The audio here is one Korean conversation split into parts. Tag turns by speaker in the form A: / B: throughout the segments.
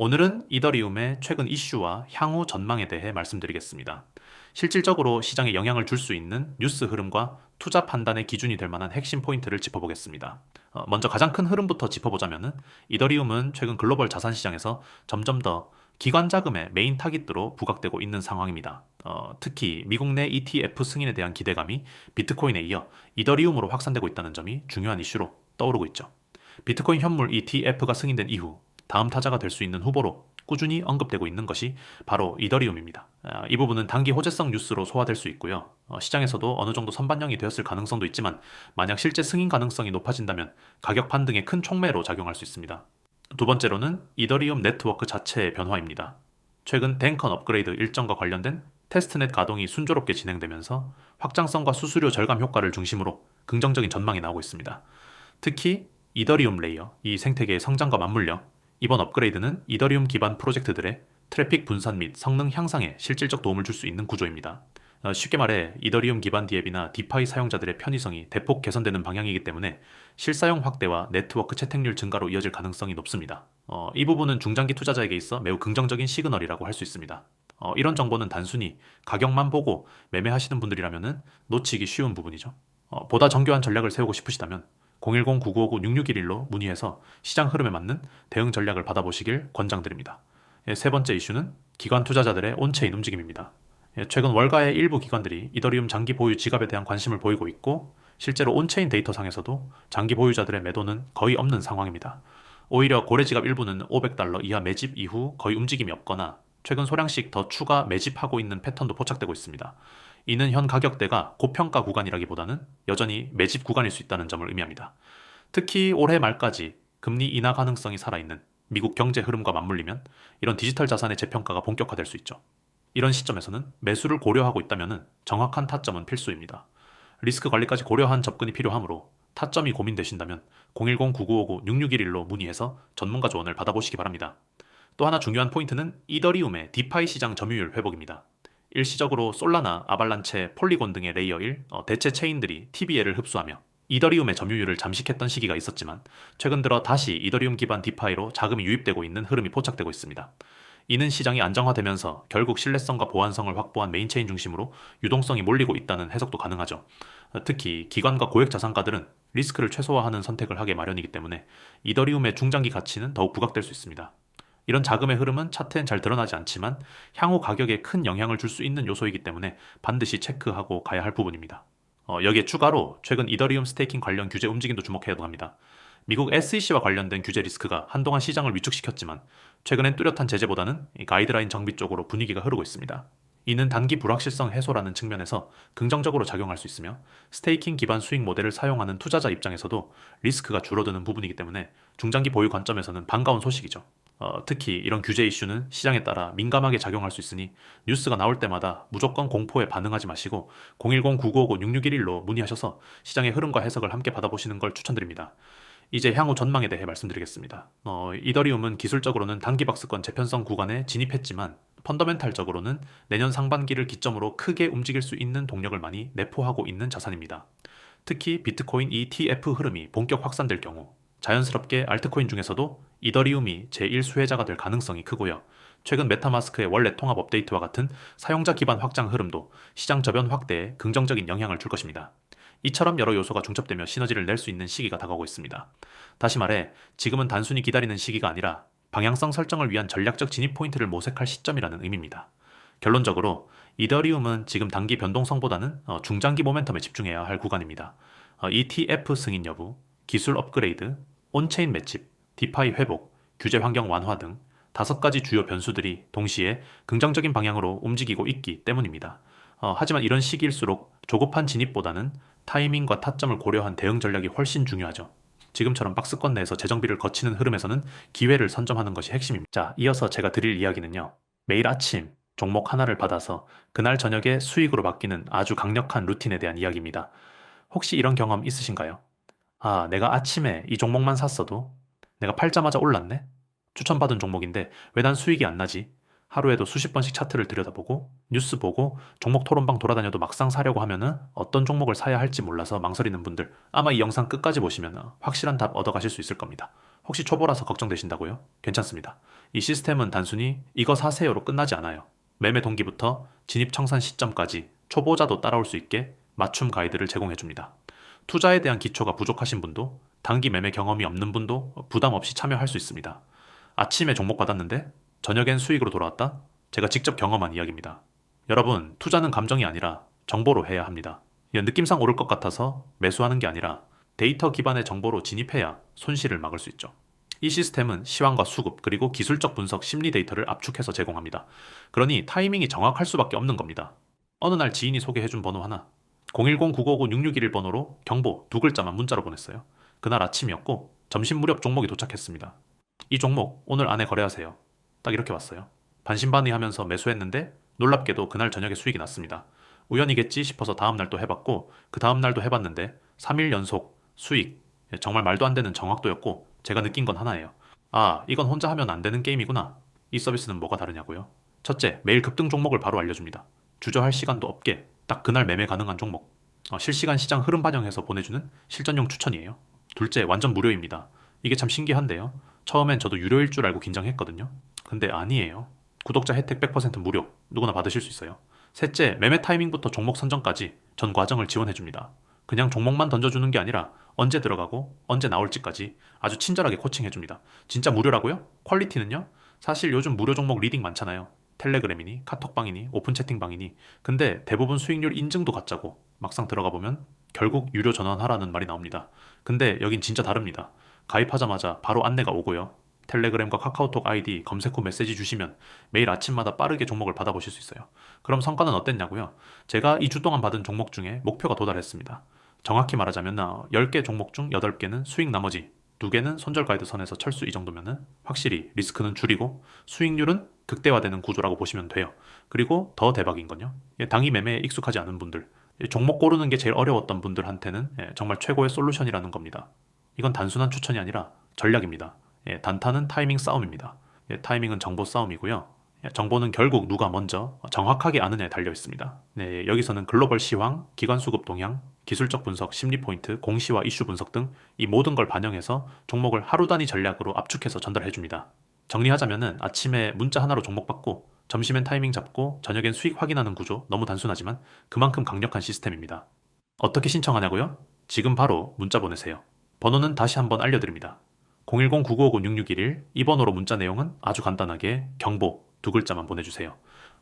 A: 오늘은 이더리움의 최근 이슈와 향후 전망에 대해 말씀드리겠습니다. 실질적으로 시장에 영향을 줄 수 있는 뉴스 흐름과 투자 판단의 기준이 될 만한 핵심 포인트를 짚어보겠습니다. 먼저 가장 큰 흐름부터 짚어보자면은 이더리움은 최근 글로벌 자산 시장에서 점점 더 기관 자금의 메인 타깃으로 부각되고 있는 상황입니다. 특히 미국 내 ETF 승인에 대한 기대감이 비트코인에 이어 이더리움으로 확산되고 있다는 점이 중요한 이슈로 떠오르고 있죠. 비트코인 현물 ETF가 승인된 이후 다음 타자가 될 수 있는 후보로 꾸준히 언급되고 있는 것이 바로 이더리움입니다. 이 부분은 단기 호재성 뉴스로 소화될 수 있고요. 시장에서도 어느 정도 선반영이 되었을 가능성도 있지만 만약 실제 승인 가능성이 높아진다면 가격 반등의 큰 촉매로 작용할 수 있습니다. 두 번째로는 이더리움 네트워크 자체의 변화입니다. 최근 댕컨 업그레이드 일정과 관련된 테스트넷 가동이 순조롭게 진행되면서 확장성과 수수료 절감 효과를 중심으로 긍정적인 전망이 나오고 있습니다. 특히 이더리움 레이어, 이 생태계의 성장과 맞물려 이번 업그레이드는 이더리움 기반 프로젝트들의 트래픽 분산 및 성능 향상에 실질적 도움을 줄 수 있는 구조입니다. 쉽게 말해 이더리움 기반 디앱이나 디파이 사용자들의 편의성이 대폭 개선되는 방향이기 때문에 실사용 확대와 네트워크 채택률 증가로 이어질 가능성이 높습니다. 이 부분은 중장기 투자자에게 있어 매우 긍정적인 시그널이라고 할 수 있습니다. 이런 정보는 단순히 가격만 보고 매매하시는 분들이라면 놓치기 쉬운 부분이죠. 보다 정교한 전략을 세우고 싶으시다면 010-9959-6611로 문의해서 시장 흐름에 맞는 대응 전략을 받아보시길 권장드립니다. 세 번째 이슈는 기관 투자자들의 온체인 움직임입니다. 최근 월가의 일부 기관들이 이더리움 장기 보유 지갑에 대한 관심을 보이고 있고 실제로 온체인 데이터상에서도 장기 보유자들의 매도는 거의 없는 상황입니다. 오히려 고래 지갑 일부는 $500 이하 매집 이후 거의 움직임이 없거나 최근 소량씩 더 추가 매집하고 있는 패턴도 포착되고 있습니다. 이는 현 가격대가 고평가 구간이라기보다는 여전히 매집 구간일 수 있다는 점을 의미합니다. 특히 올해 말까지 금리 인하 가능성이 살아있는 미국 경제 흐름과 맞물리면 이런 디지털 자산의 재평가가 본격화될 수 있죠. 이런 시점에서는 매수를 고려하고 있다면 정확한 타점은 필수입니다. 리스크 관리까지 고려한 접근이 필요하므로 타점이 고민되신다면 010-9959-6611로 문의해서 전문가 조언을 받아보시기 바랍니다. 또 하나 중요한 포인트는 이더리움의 디파이 시장 점유율 회복입니다. 일시적으로 솔라나, 아발란체, 폴리곤 등의 레이어 1, 대체 체인들이 TBL을 흡수하며 이더리움의 점유율을 잠식했던 시기가 있었지만 최근 들어 다시 이더리움 기반 디파이로 자금이 유입되고 있는 흐름이 포착되고 있습니다. 이는 시장이 안정화되면서 결국 신뢰성과 보안성을 확보한 메인체인 중심으로 유동성이 몰리고 있다는 해석도 가능하죠. 특히 기관과 고액 자산가들은 리스크를 최소화하는 선택을 하게 마련이기 때문에 이더리움의 중장기 가치는 더욱 부각될 수 있습니다. 이런 자금의 흐름은 차트엔 잘 드러나지 않지만 향후 가격에 큰 영향을 줄 수 있는 요소이기 때문에 반드시 체크하고 가야 할 부분입니다. 여기에 추가로 최근 이더리움 스테이킹 관련 규제 움직임도 주목해야 합니다. 미국 SEC와 관련된 규제 리스크가 한동안 시장을 위축시켰지만 최근엔 뚜렷한 제재보다는 가이드라인 정비 쪽으로 분위기가 흐르고 있습니다. 이는 단기 불확실성 해소라는 측면에서 긍정적으로 작용할 수 있으며 스테이킹 기반 수익 모델을 사용하는 투자자 입장에서도 리스크가 줄어드는 부분이기 때문에 중장기 보유 관점에서는 반가운 소식이죠. 특히 이런 규제 이슈는 시장에 따라 민감하게 작용할 수 있으니 뉴스가 나올 때마다 무조건 공포에 반응하지 마시고 010-9959-6611로 문의하셔서 시장의 흐름과 해석을 함께 받아보시는 걸 추천드립니다. 이제 향후 전망에 대해 말씀드리겠습니다. 이더리움은 기술적으로는 단기 박스권 재편성 구간에 진입했지만 펀더멘탈적으로는 내년 상반기를 기점으로 크게 움직일 수 있는 동력을 많이 내포하고 있는 자산입니다. 특히 비트코인 ETF 흐름이 본격 확산될 경우 자연스럽게 알트코인 중에서도 이더리움이 제1수혜자가 될 가능성이 크고요. 최근 메타마스크의 원래 통합 업데이트와 같은 사용자 기반 확장 흐름도 시장 저변 확대에 긍정적인 영향을 줄 것입니다. 이처럼 여러 요소가 중첩되며 시너지를 낼 수 있는 시기가 다가오고 있습니다. 다시 말해 지금은 단순히 기다리는 시기가 아니라 방향성 설정을 위한 전략적 진입 포인트를 모색할 시점이라는 의미입니다. 결론적으로 이더리움은 지금 단기 변동성보다는 중장기 모멘텀에 집중해야 할 구간입니다. ETF 승인 여부, 기술 업그레이드, 온체인 매집, 디파이 회복, 규제 환경 완화 등 5가지 주요 변수들이 동시에 긍정적인 방향으로 움직이고 있기 때문입니다. 하지만 이런 시기일수록 조급한 진입보다는 타이밍과 타점을 고려한 대응 전략이 훨씬 중요하죠. 지금처럼 박스권 내에서 재정비를 거치는 흐름에서는 기회를 선점하는 것이 핵심입니다. 자, 이어서 제가 드릴 이야기는요. 매일 아침 종목 하나를 받아서 그날 저녁에 수익으로 바뀌는 아주 강력한 루틴에 대한 이야기입니다. 혹시 이런 경험 있으신가요? 아, 내가 아침에 이 종목만 샀어도 내가 팔자마자 올랐네? 추천받은 종목인데 왜 난 수익이 안 나지? 하루에도 수십 번씩 차트를 들여다보고 뉴스 보고 종목 토론방 돌아다녀도 막상 사려고 하면은 어떤 종목을 사야 할지 몰라서 망설이는 분들 아마 이 영상 끝까지 보시면 확실한 답 얻어가실 수 있을 겁니다. 혹시 초보라서 걱정되신다고요? 괜찮습니다. 이 시스템은 단순히 이거 사세요로 끝나지 않아요. 매매 동기부터 진입 청산 시점까지 초보자도 따라올 수 있게 맞춤 가이드를 제공해줍니다. 투자에 대한 기초가 부족하신 분도 단기 매매 경험이 없는 분도 부담 없이 참여할 수 있습니다. 아침에 종목 받았는데 저녁엔 수익으로 돌아왔다? 제가 직접 경험한 이야기입니다. 여러분, 투자는 감정이 아니라 정보로 해야 합니다. 느낌상 오를 것 같아서 매수하는 게 아니라 데이터 기반의 정보로 진입해야 손실을 막을 수 있죠. 이 시스템은 시황과 수급 그리고 기술적 분석 심리 데이터를 압축해서 제공합니다. 그러니 타이밍이 정확할 수밖에 없는 겁니다. 어느 날 지인이 소개해준 번호 하나 010-955-6611 번호로 경보 두 글자만 문자로 보냈어요. 그날 아침이었고 점심 무렵 종목이 도착했습니다. 이 종목 오늘 안에 거래하세요. 딱 이렇게 왔어요. 반신반의하면서 매수했는데 놀랍게도 그날 저녁에 수익이 났습니다. 우연이겠지 싶어서 다음날 또 해봤고 그 다음날도 해봤는데 3일 연속 수익. 정말 말도 안 되는 정확도였고 제가 느낀 건 하나예요. 아, 이건 혼자 하면 안 되는 게임이구나. 이 서비스는 뭐가 다르냐고요? 첫째, 매일 급등 종목을 바로 알려줍니다. 주저할 시간도 없게 딱 그날 매매 가능한 종목. 실시간 시장 흐름 반영해서 보내주는 실전용 추천이에요. 둘째, 완전 무료입니다. 이게 참 신기한데요. 처음엔 저도 유료일 줄 알고 긴장했거든요. 근데 아니에요. 구독자 혜택 100% 무료. 누구나 받으실 수 있어요. 셋째, 매매 타이밍부터 종목 선정까지 전 과정을 지원해줍니다. 그냥 종목만 던져주는 게 아니라 언제 들어가고 언제 나올지까지 아주 친절하게 코칭해줍니다. 진짜 무료라고요? 퀄리티는요? 사실 요즘 무료 종목 리딩 많잖아요. 텔레그램이니 카톡방이니 오픈 채팅방이니. 근데 대부분 수익률 인증도 가짜고 막상 들어가 보면 결국 유료 전환하라는 말이 나옵니다. 근데 여긴 진짜 다릅니다. 가입하자마자 바로 안내가 오고요. 텔레그램과 카카오톡 아이디 검색 후 메시지 주시면 매일 아침마다 빠르게 종목을 받아보실 수 있어요. 그럼 성과는 어땠냐고요? 제가 2주 동안 받은 종목 중에 목표가 도달했습니다. 정확히 말하자면 10개 종목 중 8개는 수익 나머지 2개는 손절 가이드 선에서 철수. 이 정도면은 확실히 리스크는 줄이고 수익률은 극대화되는 구조라고 보시면 돼요. 그리고 더 대박인 건요. 당일 매매에 익숙하지 않은 분들, 종목 고르는 게 제일 어려웠던 분들한테는 정말 최고의 솔루션이라는 겁니다. 이건 단순한 추천이 아니라 전략입니다. 단타는 타이밍 싸움입니다. 타이밍은 정보 싸움이고요. 정보는 결국 누가 먼저 정확하게 아느냐에 달려 있습니다. 여기서는 글로벌 시황, 기관 수급 동향, 기술적 분석, 심리 포인트, 공시와 이슈 분석 등 이 모든 걸 반영해서 종목을 하루 단위 전략으로 압축해서 전달해 줍니다. 정리하자면은 아침에 문자 하나로 종목 받고 점심엔 타이밍 잡고 저녁엔 수익 확인하는 구조. 너무 단순하지만 그만큼 강력한 시스템입니다. 어떻게 신청하냐고요? 지금 바로 문자 보내세요. 번호는 다시 한번 알려드립니다. 010-9959-6611. 이 번호로 문자 내용은 아주 간단하게 경보 두 글자만 보내주세요.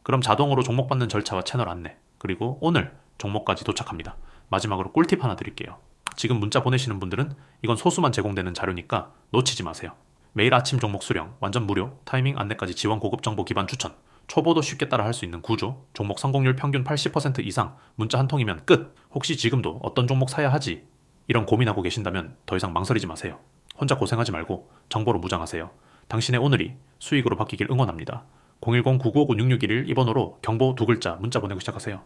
A: 그럼 자동으로 종목 받는 절차와 채널 안내, 그리고 오늘 종목까지 도착합니다. 마지막으로 꿀팁 하나 드릴게요. 지금 문자 보내시는 분들은 이건 소수만 제공되는 자료니까 놓치지 마세요. 매일 아침 종목 수령, 완전 무료, 타이밍 안내까지 지원 고급 정보 기반 추천, 초보도 쉽게 따라 할 수 있는 구조, 종목 성공률 평균 80% 이상, 문자 한 통이면 끝! 혹시 지금도 어떤 종목 사야 하지? 이런 고민하고 계신다면 더 이상 망설이지 마세요. 혼자 고생하지 말고 정보로 무장하세요. 당신의 오늘이 수익으로 바뀌길 응원합니다. 010-9959-6611 이 번호로 경보 두 글자 문자 보내고 시작하세요.